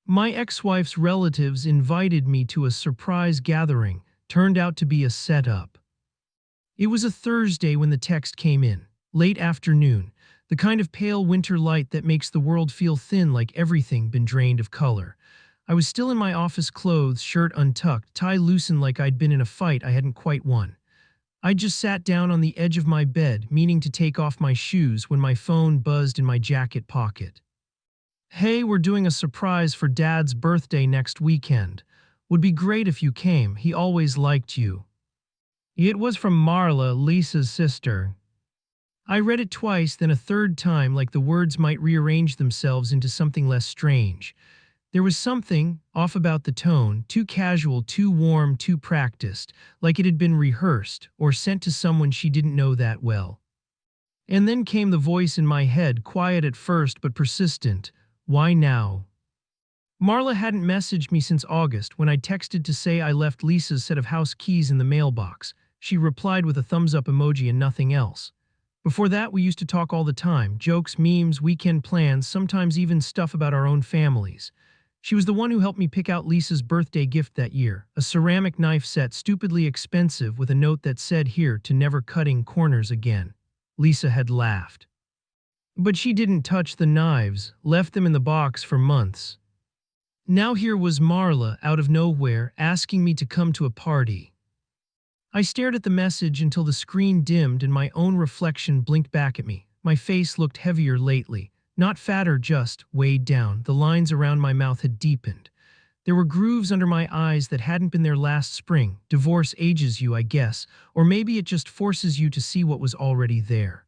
My ex-wife's relatives invited me to a surprise gathering. Turned out to be a setup. It was a Thursday when the text came in. Late afternoon. The kind of pale winter light that makes the world feel thin like everything been drained of color. I was still in my office clothes, shirt untucked, tie loosened like I'd been in a fight I hadn't quite won. I just sat down on the edge of my bed, meaning to take off my shoes when my phone buzzed in my jacket pocket. Hey, we're doing a surprise for Dad's birthday next weekend. Would be great if you came, he always liked you. It was from Marla, Lisa's sister. I read it twice, then a third time, like the words might rearrange themselves into something less strange. There was something off about the tone, too casual, too warm, too practiced, like it had been rehearsed or sent to someone she didn't know that well. And then came the voice in my head, quiet at first but persistent. Why now? Marla hadn't messaged me since August when I texted to say I left Lisa's set of house keys in the mailbox. She replied with a thumbs up emoji and nothing else. Before that, we used to talk all the time, jokes, memes, weekend plans, sometimes even stuff about our own families. She was the one who helped me pick out Lisa's birthday gift that year, a ceramic knife set stupidly expensive with a note that said here to never cutting corners again. Lisa had laughed. But she didn't touch the knives, left them in the box for months. Now here was Marla, out of nowhere, asking me to come to a party. I stared at the message until the screen dimmed and my own reflection blinked back at me. My face looked heavier lately. Not fatter, just weighed down. The lines around my mouth had deepened. There were grooves under my eyes that hadn't been there last spring. Divorce ages you, I guess, or maybe it just forces you to see what was already there.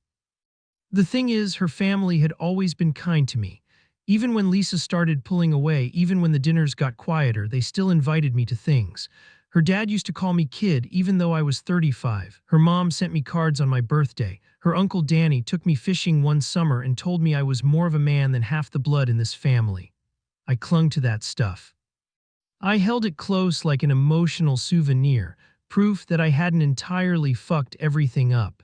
The thing is, her family had always been kind to me. Even when Lisa started pulling away, even when the dinners got quieter, they still invited me to things. Her dad used to call me kid, even though I was 35. Her mom sent me cards on my birthday. Her uncle Danny took me fishing one summer and told me I was more of a man than half the blood in this family. I clung to that stuff. I held it close like an emotional souvenir, proof that I hadn't entirely fucked everything up.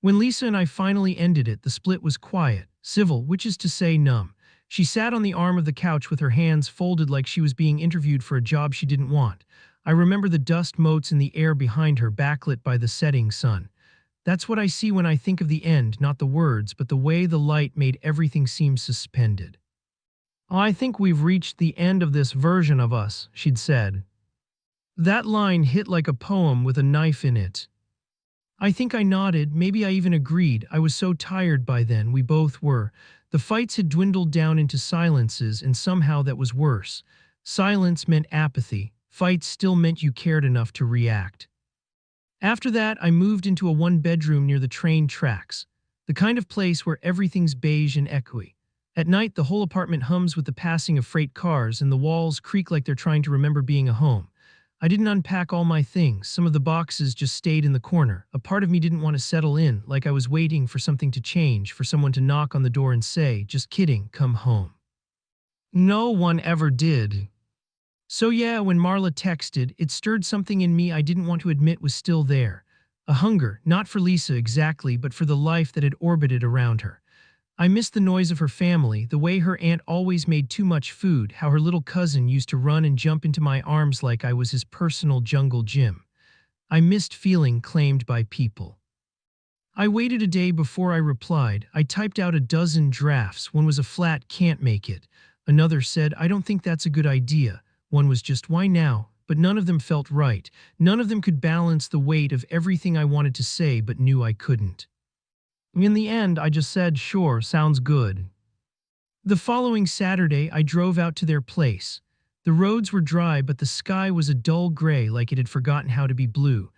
When Lisa and I finally ended it, the split was quiet, civil, which is to say numb. She sat on the arm of the couch with her hands folded like she was being interviewed for a job she didn't want. I remember the dust motes in the air behind her, backlit by the setting sun. That's what I see when I think of the end, not the words, but the way the light made everything seem suspended. I think we've reached the end of this version of us, she'd said. That line hit like a poem with a knife in it. I think I nodded, maybe I even agreed. I was so tired by then, we both were. The fights had dwindled down into silences, and somehow that was worse. Silence meant apathy. Fights still meant you cared enough to react. After that, I moved into a one-bedroom near the train tracks, the kind of place where everything's beige and echoey. At night, the whole apartment hums with the passing of freight cars, and the walls creak like they're trying to remember being a home. I didn't unpack all my things. Some of the boxes just stayed in the corner. A part of me didn't want to settle in, like I was waiting for something to change, for someone to knock on the door and say, "Just kidding, come home." No one ever did. So yeah, when Marla texted, it stirred something in me I didn't want to admit was still there. A hunger, not for Lisa exactly, but for the life that had orbited around her. I missed the noise of her family, the way her aunt always made too much food, how her little cousin used to run and jump into my arms like I was his personal jungle gym. I missed feeling claimed by people. I waited a day before I replied. I typed out a dozen drafts. One was a flat "can't make it." Another said, "I don't think that's a good idea." One was just "why now?" But none of them felt right. None of them could balance the weight of everything I wanted to say but knew I couldn't. In the end, I just said, "Sure, sounds good." The following Saturday, I drove out to their place. The roads were dry, but the sky was a dull gray like it had forgotten how to be blue.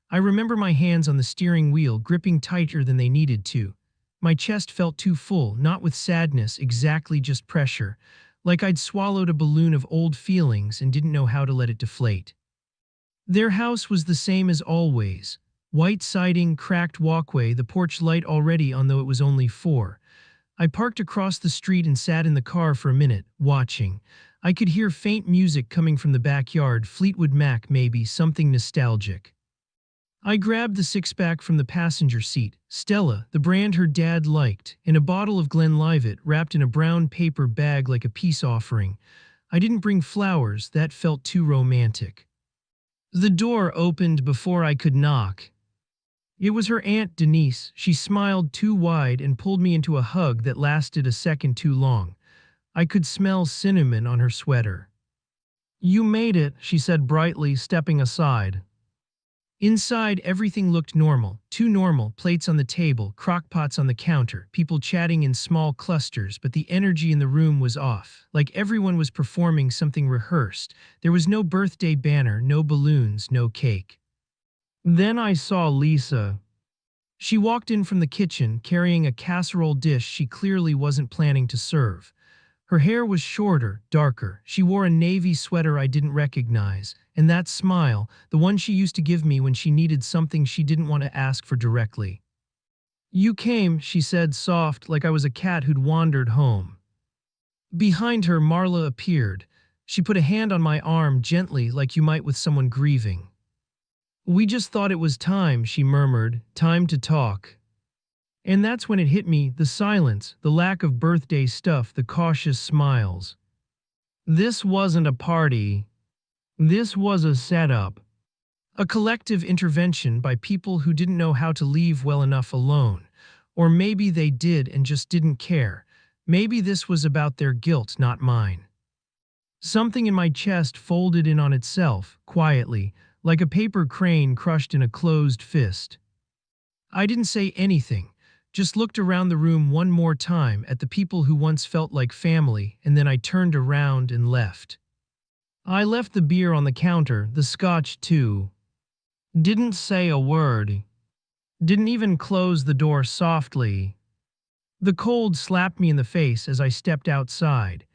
I remember my hands on the steering wheel gripping tighter than they needed to. My chest felt too full, not with sadness, exactly, just pressure, like I'd swallowed a balloon of old feelings and didn't know how to let it deflate. Their house was the same as always. White siding, cracked walkway, the porch light already on though it was only 4. I parked across the street and sat in the car for a minute, watching. I could hear faint music coming from the backyard, Fleetwood Mac maybe, something nostalgic. I grabbed the six-pack from the passenger seat, Stella, the brand her dad liked, and a bottle of Glenlivet wrapped in a brown paper bag like a peace offering. I didn't bring flowers, that felt too romantic. The door opened before I could knock. It was her Aunt Denise. She smiled too wide and pulled me into a hug that lasted a second too long. I could smell cinnamon on her sweater. "You made it," she said brightly, stepping aside. Inside, everything looked normal. Too normal, plates on the table, crockpots on the counter, people chatting in small clusters, but the energy in the room was off, like everyone was performing something rehearsed. There was no birthday banner, no balloons, no cake. Then I saw Lisa. She walked in from the kitchen, carrying a casserole dish she clearly wasn't planning to serve. Her hair was shorter, darker. She wore a navy sweater I didn't recognize, and that smile, the one she used to give me when she needed something she didn't want to ask for directly. "You came," she said, soft, like I was a cat who'd wandered home. Behind her, Marla appeared. She put a hand on my arm gently, like you might with someone grieving. "We just thought it was time," she murmured, "time to talk." And that's when it hit me, the silence, the lack of birthday stuff, the cautious smiles. This wasn't a party. This was a setup. A collective intervention by people who didn't know how to leave well enough alone. Or maybe they did and just didn't care. Maybe this was about their guilt, not mine. Something in my chest folded in on itself, quietly, like a paper crane crushed in a closed fist. I didn't say anything, just looked around the room one more time at the people who once felt like family, and then I turned around and left. I left the beer on the counter, the scotch too. Didn't say a word. Didn't even close the door softly. The cold slapped me in the face as I stepped outside.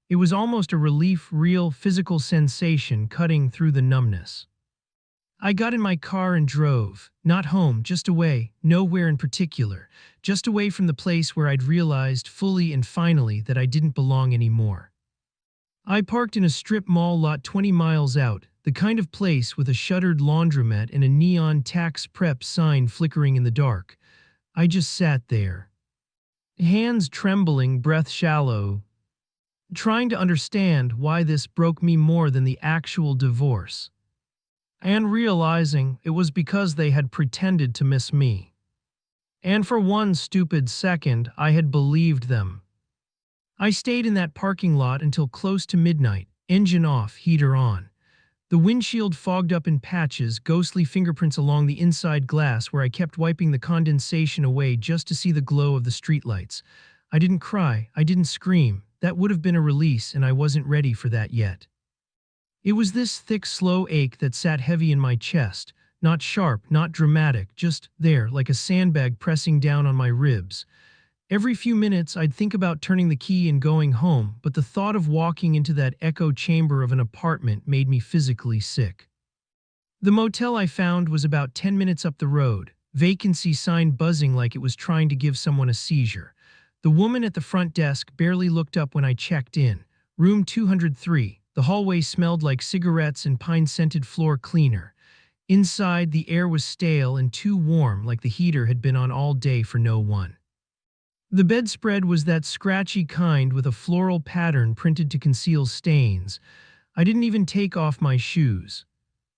It was almost a relief, real physical sensation cutting through the numbness. I got in my car and drove, not home, just away, nowhere in particular, just away from the place where I'd realized fully and finally that I didn't belong anymore. I parked in a strip mall lot 20 miles out, the kind of place with a shuttered laundromat and a neon tax prep sign flickering in the dark. I just sat there. Hands trembling, breath shallow, trying to understand why this broke me more than the actual divorce. And realizing it was because they had pretended to miss me. And for one stupid second, I had believed them. I stayed in that parking lot until close to midnight, engine off, heater on. The windshield fogged up in patches, ghostly fingerprints along the inside glass where I kept wiping the condensation away just to see the glow of the streetlights. I didn't cry, I didn't scream. That would have been a release, and I wasn't ready for that yet. It was this thick, slow ache that sat heavy in my chest, not sharp, not dramatic, just there, like a sandbag pressing down on my ribs. Every few minutes, I'd think about turning the key and going home, but the thought of walking into that echo chamber of an apartment made me physically sick. The motel I found was about 10 minutes up the road, vacancy sign buzzing like it was trying to give someone a seizure. The woman at the front desk barely looked up when I checked in. Room 203. The hallway smelled like cigarettes and pine-scented floor cleaner. Inside, the air was stale and too warm, like the heater had been on all day for no one. The bedspread was that scratchy kind with a floral pattern printed to conceal stains. I didn't even take off my shoes.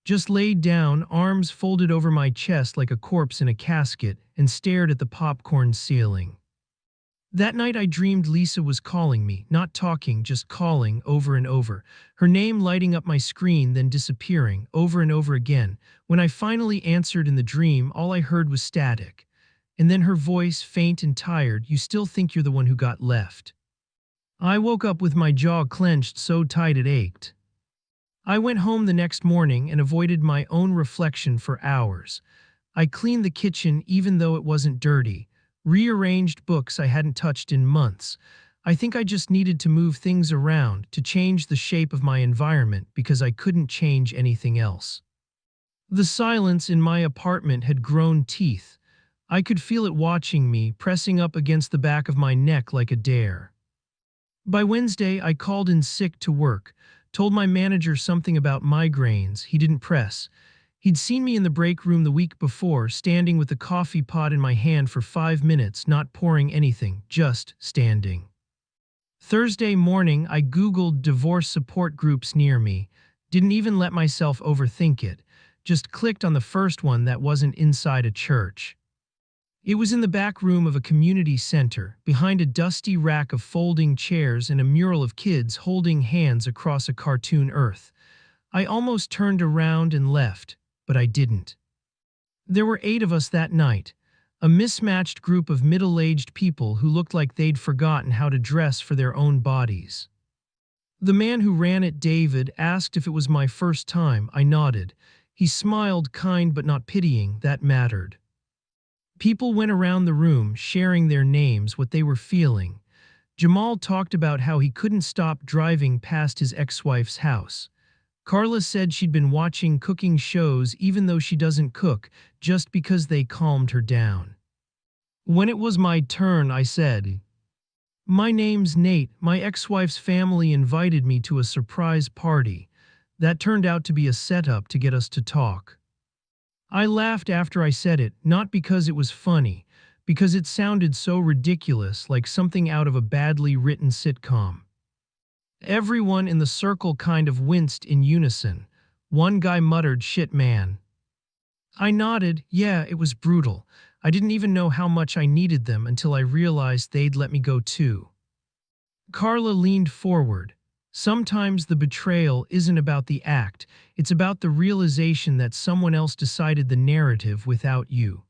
Just laid down, arms folded over my chest like a corpse in a casket, and stared at the popcorn ceiling. That night I dreamed Lisa was calling me, not talking, just calling over and over, her name lighting up my screen then disappearing, over and over again. When I finally answered in the dream, all I heard was static. And then her voice, faint and tired, "You still think you're the one who got left." I woke up with my jaw clenched so tight it ached. I went home the next morning and avoided my own reflection for hours. I cleaned the kitchen even though it wasn't dirty, rearranged books I hadn't touched in months. I think I just needed to move things around, to change the shape of my environment because I couldn't change anything else. The silence in my apartment had grown teeth. I could feel it watching me, pressing up against the back of my neck like a dare. By Wednesday, I called in sick to work, told my manager something about migraines. He didn't press. He'd seen me in the break room the week before, standing with the coffee pot in my hand for 5 minutes, not pouring anything, just standing. Thursday morning, I Googled divorce support groups near me, didn't even let myself overthink it, just clicked on the first one that wasn't inside a church. It was in the back room of a community center, behind a dusty rack of folding chairs and a mural of kids holding hands across a cartoon earth. I almost turned around and left, but I didn't. There were 8 of us that night, a mismatched group of middle-aged people who looked like they'd forgotten how to dress for their own bodies. The man who ran it, David, asked if it was my first time. I nodded. He smiled, kind but not pitying. That mattered. People went around the room, sharing their names, what they were feeling. Jamal talked about how he couldn't stop driving past his ex-wife's house. Carla said she'd been watching cooking shows even though she doesn't cook, just because they calmed her down. When it was my turn, I said, "My name's Nate. My ex-wife's family invited me to a surprise party. That turned out to be a setup to get us to talk." I laughed after I said it, not because it was funny, because it sounded so ridiculous, like something out of a badly written sitcom. Everyone in the circle kind of winced in unison. One guy muttered, "Shit, man." I nodded. Yeah, it was brutal. I didn't even know how much I needed them until I realized they'd let me go too. Carla leaned forward. Sometimes the betrayal isn't about the act, it's about the realization that someone else decided the narrative without you.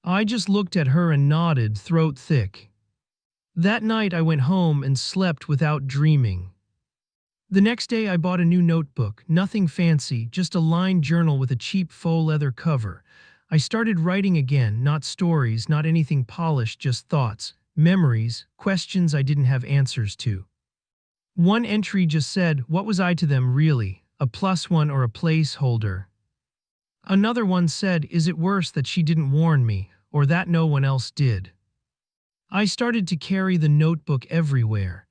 I just looked at her and nodded, throat thick. That night I went home and slept without dreaming. The next day I bought a new notebook, nothing fancy, just a lined journal with a cheap faux leather cover. I started writing again, not stories, not anything polished, just thoughts, memories, questions I didn't have answers to. One entry just said, "What was I to them really? A +1 or a placeholder?" Another one said, "Is it worse that she didn't warn me, or that no one else did?" I started to carry the notebook everywhere,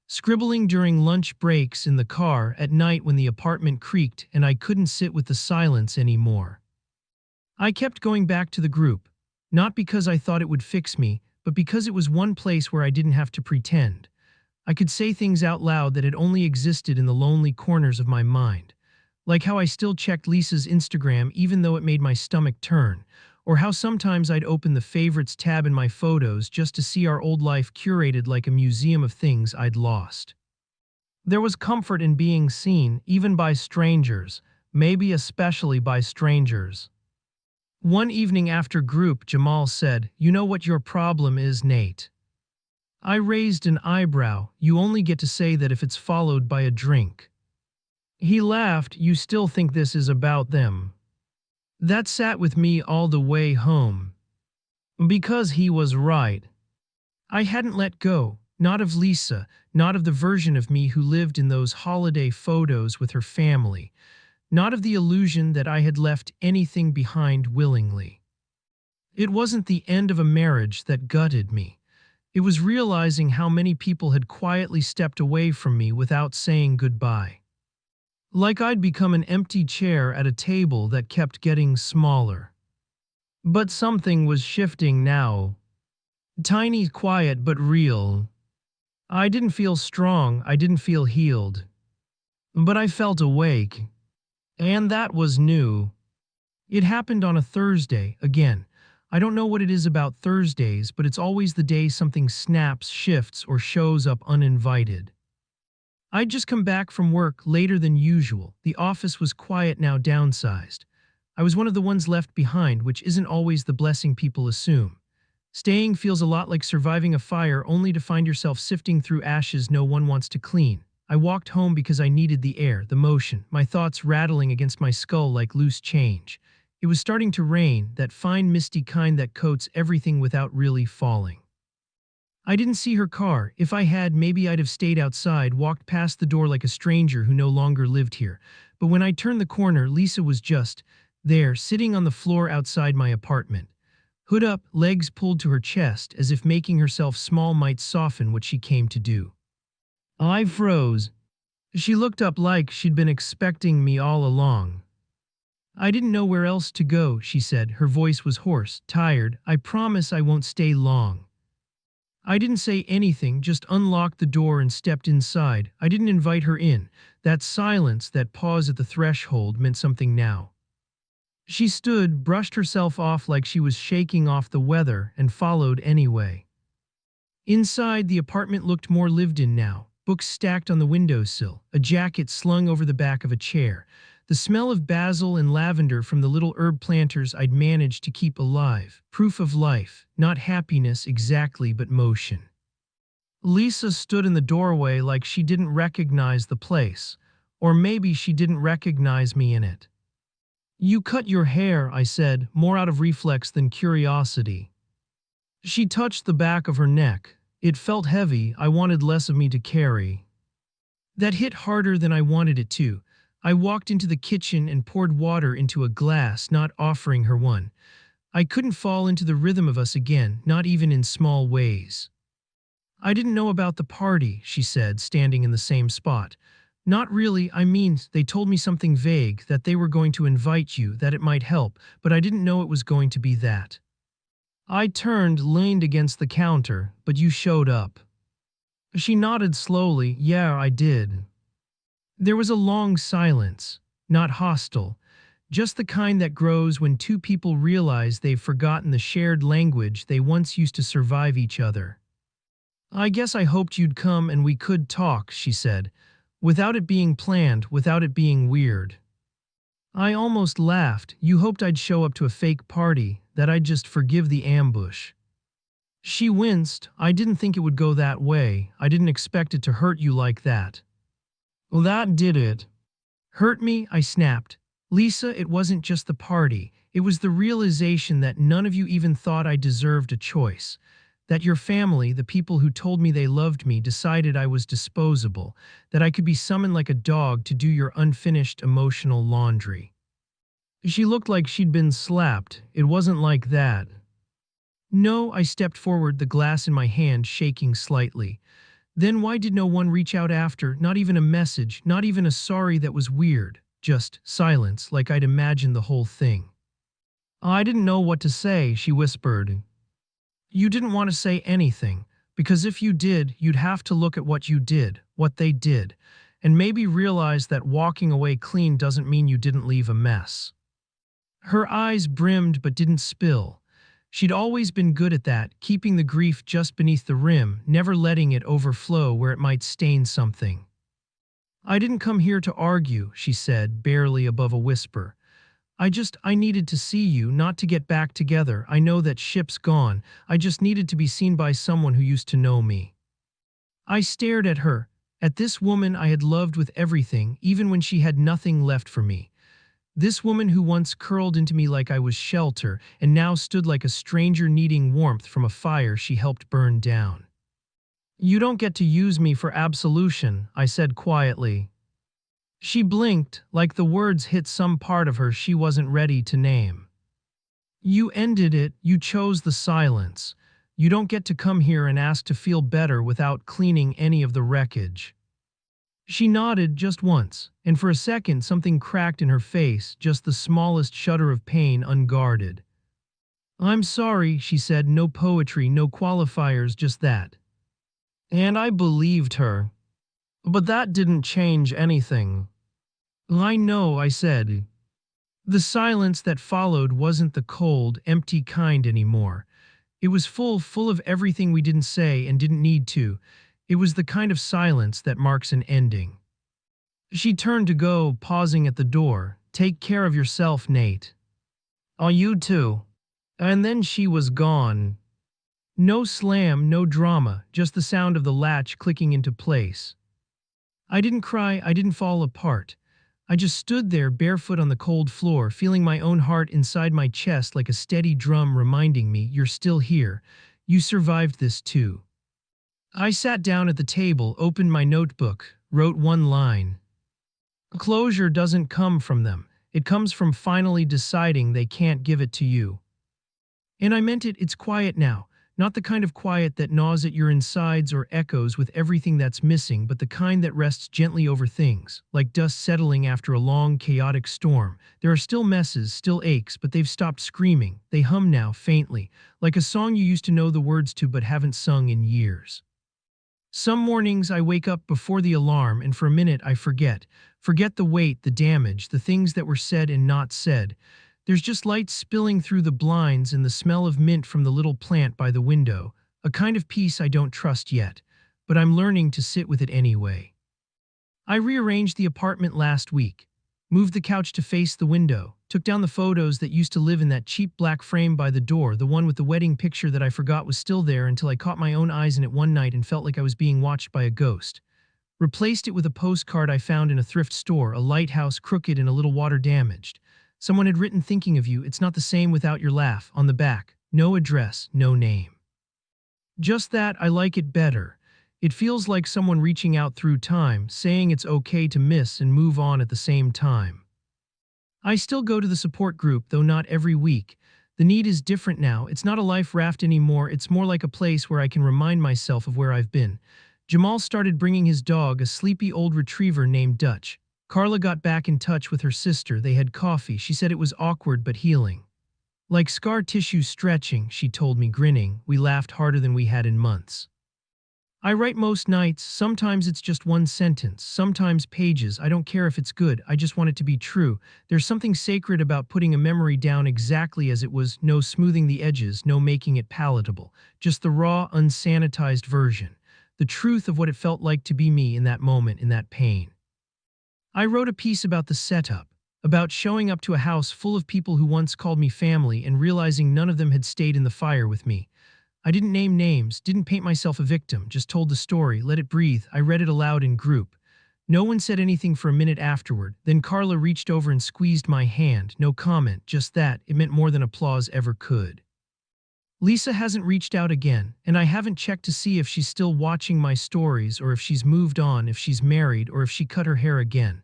scribbling during lunch breaks, in the car, at night when the apartment creaked and I couldn't sit with the silence anymore. I kept going back to the group, not because I thought it would fix me, but because it was one place where I didn't have to pretend. I could say things out loud that had only existed in the lonely corners of my mind. Like how I still checked Lisa's Instagram even though it made my stomach turn, or how sometimes I'd open the favorites tab in my photos just to see our old life curated like a museum of things I'd lost. There was comfort in being seen, even by strangers, maybe especially by strangers. One evening after group, Jamal said, "You know what your problem is, Nate?" I raised an eyebrow. "You only get to say that if it's followed by a drink." He laughed. "You still think this is about them?" That sat with me all the way home. Because he was right. I hadn't let go, not of Lisa, not of the version of me who lived in those holiday photos with her family, not of the illusion that I had left anything behind willingly. It wasn't the end of a marriage that gutted me. It was realizing how many people had quietly stepped away from me without saying goodbye. Like I'd become an empty chair at a table that kept getting smaller. But something was shifting now. Tiny, quiet, but real. I didn't feel strong, I didn't feel healed. But I felt awake. And that was new. It happened on a Thursday, again. I don't know what it is about Thursdays, but it's always the day something snaps, shifts, or shows up uninvited. I'd just come back from work later than usual. The office was quiet now, downsized. I was one of the ones left behind, which isn't always the blessing people assume. Staying feels a lot like surviving a fire only to find yourself sifting through ashes no one wants to clean. I walked home because I needed the air, the motion, my thoughts rattling against my skull like loose change. It was starting to rain, that fine misty kind that coats everything without really falling. I didn't see her car. If I had, maybe I'd have stayed outside, walked past the door like a stranger who no longer lived here. But when I turned the corner, Lisa was just there, sitting on the floor outside my apartment. Hood up, legs pulled to her chest, as if making herself small might soften what she came to do. I froze. She looked up like she'd been expecting me all along. "I didn't know where else to go," she said. Her voice was hoarse, tired. "I promise I won't stay long." I didn't say anything, just unlocked the door and stepped inside. I didn't invite her in. That silence, that pause at the threshold meant something now. She stood, brushed herself off like she was shaking off the weather, and followed anyway. Inside, the apartment looked more lived in now. Books stacked on the windowsill, a jacket slung over the back of a chair, the smell of basil and lavender from the little herb planters I'd managed to keep alive. Proof of life, not happiness exactly, but motion. Lisa stood in the doorway like she didn't recognize the place, or maybe she didn't recognize me in it. "You cut your hair," I said, more out of reflex than curiosity. She touched the back of her neck. It felt heavy. I wanted less of me to carry. That hit harder than I wanted it to. I walked into the kitchen and poured water into a glass, not offering her one. I couldn't fall into the rhythm of us again, not even in small ways. "I didn't know about the party," she said, standing in the same spot. "Not really, I mean, they told me something vague, that they were going to invite you, that it might help, but I didn't know it was going to be that." I turned, leaned against the counter, "But you showed up." She nodded slowly. "Yeah, I did." There was a long silence, not hostile, just the kind that grows when two people realize they've forgotten the shared language they once used to survive each other. "I guess I hoped you'd come and we could talk," she said, "without it being planned, without it being weird." I almost laughed. "You hoped I'd show up to a fake party, that I'd just forgive the ambush." She winced. "I didn't think it would go that way. I didn't expect it to hurt you like that." "Well, that did it." "Hurt me?" I snapped. "Lisa, it wasn't just the party. It was the realization that none of you even thought I deserved a choice. That your family, the people who told me they loved me, decided I was disposable, that I could be summoned like a dog to do your unfinished emotional laundry." She looked like she'd been slapped. "It wasn't like that." "No," I stepped forward, the glass in my hand shaking slightly. "Then why did no one reach out after? Not even a message, not even a sorry that was weird. Just silence, like I'd imagined the whole thing." "I didn't know what to say," she whispered. "You didn't want to say anything, because if you did, you'd have to look at what you did, what they did, and maybe realize that walking away clean doesn't mean you didn't leave a mess." Her eyes brimmed but didn't spill. She'd always been good at that, keeping the grief just beneath the rim, never letting it overflow where it might stain something. "I didn't come here to argue," she said, barely above a whisper. I needed to see you, not to get back together. I know that ship's gone. I just needed to be seen by someone who used to know me." I stared at her, at this woman I had loved with everything, even when she had nothing left for me. This woman who once curled into me like I was shelter, and now stood like a stranger needing warmth from a fire she helped burn down. "You don't get to use me for absolution," I said quietly. She blinked, like the words hit some part of her she wasn't ready to name. "You ended it, you chose the silence. You don't get to come here and ask to feel better without cleaning any of the wreckage." She nodded just once, and for a second something cracked in her face, just the smallest shudder of pain unguarded. "I'm sorry," she said, "no poetry, no qualifiers, just that." And I believed her. But that didn't change anything. "I know," I said. The silence that followed wasn't the cold, empty kind anymore. It was full of everything we didn't say and didn't need to. It was the kind of silence that marks an ending. She turned to go, pausing at the door. "Take care of yourself, Nate." "Oh, you too." And then she was gone. No slam, no drama, just the sound of the latch clicking into place. I didn't cry, I didn't fall apart. I just stood there barefoot on the cold floor, feeling my own heart inside my chest like a steady drum reminding me, "You're still here. You survived this too." I sat down at the table, opened my notebook, wrote one line. "Closure doesn't come from them. It comes from finally deciding they can't give it to you." And I meant it. It's quiet now. Not the kind of quiet that gnaws at your insides or echoes with everything that's missing, but the kind that rests gently over things, like dust settling after a long, chaotic storm. There are still messes, still aches, but they've stopped screaming. They hum now, faintly, like a song you used to know the words to but haven't sung in years. Some mornings I wake up before the alarm and for a minute I forget. Forget the weight, the damage, the things that were said and not said. There's just light spilling through the blinds and the smell of mint from the little plant by the window, a kind of peace I don't trust yet, but I'm learning to sit with it anyway. I rearranged the apartment last week, moved the couch to face the window, took down the photos that used to live in that cheap black frame by the door, the one with the wedding picture that I forgot was still there until I caught my own eyes in it one night and felt like I was being watched by a ghost. Replaced it with a postcard I found in a thrift store, a lighthouse crooked and a little water damaged. Someone had written, "Thinking of you, it's not the same without your laugh," on the back. No address, no name. Just that, I like it better. It feels like someone reaching out through time, saying it's okay to miss and move on at the same time. I still go to the support group, though not every week. The need is different now. It's not a life raft anymore, it's more like a place where I can remind myself of where I've been. Jamal started bringing his dog, a sleepy old retriever named Dutch. Carla got back in touch with her sister. They had coffee. She said it was awkward but healing. Like scar tissue stretching, she told me, grinning. We laughed harder than we had in months. I write most nights. Sometimes it's just one sentence, sometimes pages. I don't care if it's good, I just want it to be true. There's something sacred about putting a memory down exactly as it was, no smoothing the edges, no making it palatable. Just the raw, unsanitized version. The truth of what it felt like to be me in that moment, in that pain. I wrote a piece about the setup, about showing up to a house full of people who once called me family and realizing none of them had stayed in the fire with me. I didn't name names, didn't paint myself a victim, just told the story, let it breathe. I read it aloud in group. No one said anything for a minute afterward. Then Carla reached over and squeezed my hand. No comment, just that. It meant more than applause ever could. Lisa hasn't reached out again, and I haven't checked to see if she's still watching my stories or if she's moved on, if she's married, or if she cut her hair again.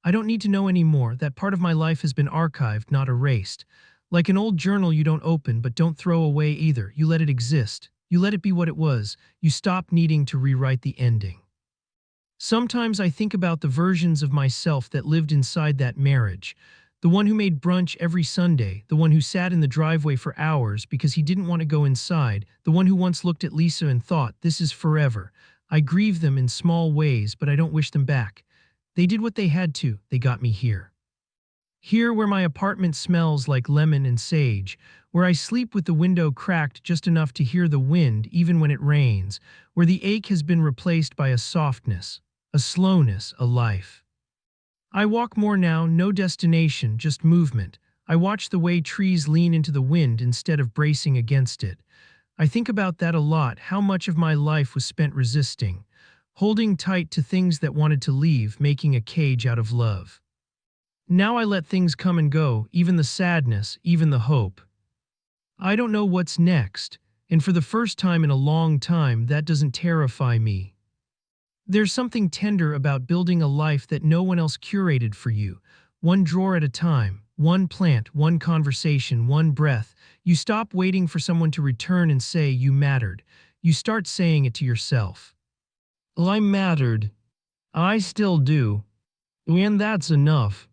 I don't need to know anymore. That part of my life has been archived, not erased. Like an old journal you don't open but don't throw away either. You let it exist. You let it be what it was. You stop needing to rewrite the ending. Sometimes I think about the versions of myself that lived inside that marriage. The one who made brunch every Sunday, the one who sat in the driveway for hours because he didn't want to go inside, the one who once looked at Lisa and thought, this is forever. I grieve them in small ways, but I don't wish them back. They did what they had to. They got me here. Here where my apartment smells like lemon and sage, where I sleep with the window cracked just enough to hear the wind even when it rains, where the ache has been replaced by a softness, a slowness, a life. I walk more now, no destination, just movement. I watch the way trees lean into the wind instead of bracing against it. I think about that a lot, how much of my life was spent resisting, holding tight to things that wanted to leave, making a cage out of love. Now I let things come and go, even the sadness, even the hope. I don't know what's next, and for the first time in a long time, that doesn't terrify me. There's something tender about building a life that no one else curated for you, one drawer at a time, one plant, one conversation, one breath. You stop waiting for someone to return and say you mattered. You start saying it to yourself. Well, I mattered. I still do. And that's enough.